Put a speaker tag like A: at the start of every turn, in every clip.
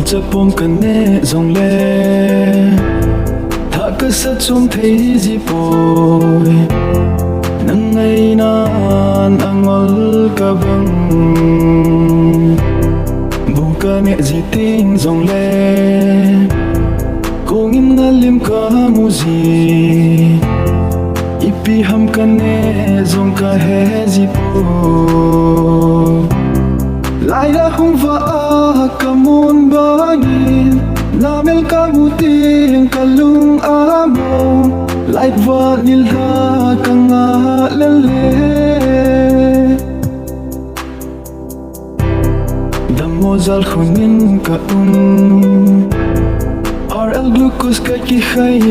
A: Malchapom kaneh jongle Thah kasa chomthei jipoi ngainan angol kabang bukan jiting jongle kongin nalim kamu ipiham kaneh jong kahe jipoi lai ahung kamon bangin Namel kamu teng kilong light vanilla lel'e damo jalkhun'in RL glucose ki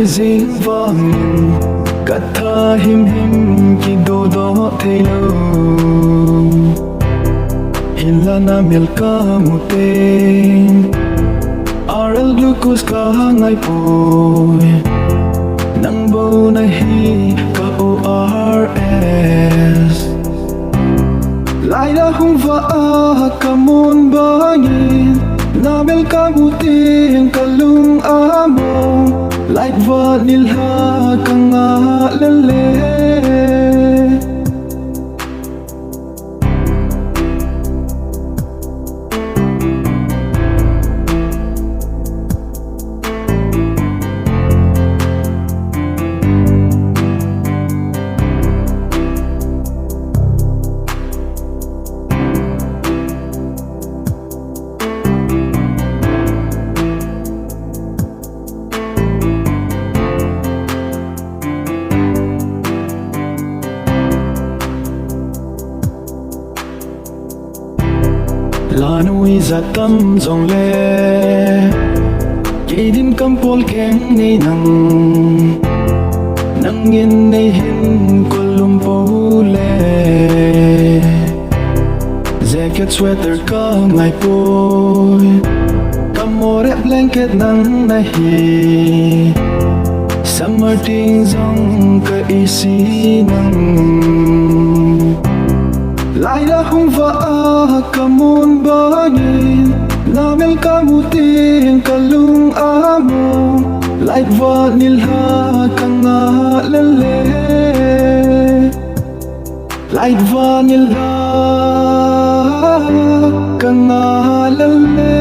A: zing bangin Thah him ki do thelo hila Namel kamu teng RL glucose ngaipoi nang bau nahi KORS lai ahung kamon bangin Namel kamu teng kilong light vanilla lel'e lanui zatam jongle din kampol keng nangin nei hin kolum pole jacket sweater ka ngaipoi kamore blanket nang nahi summer ting jong ka isi nang lai ahung kamon bangin Namel kamu teng kilong light vanilla lel'e light vanilla lel'e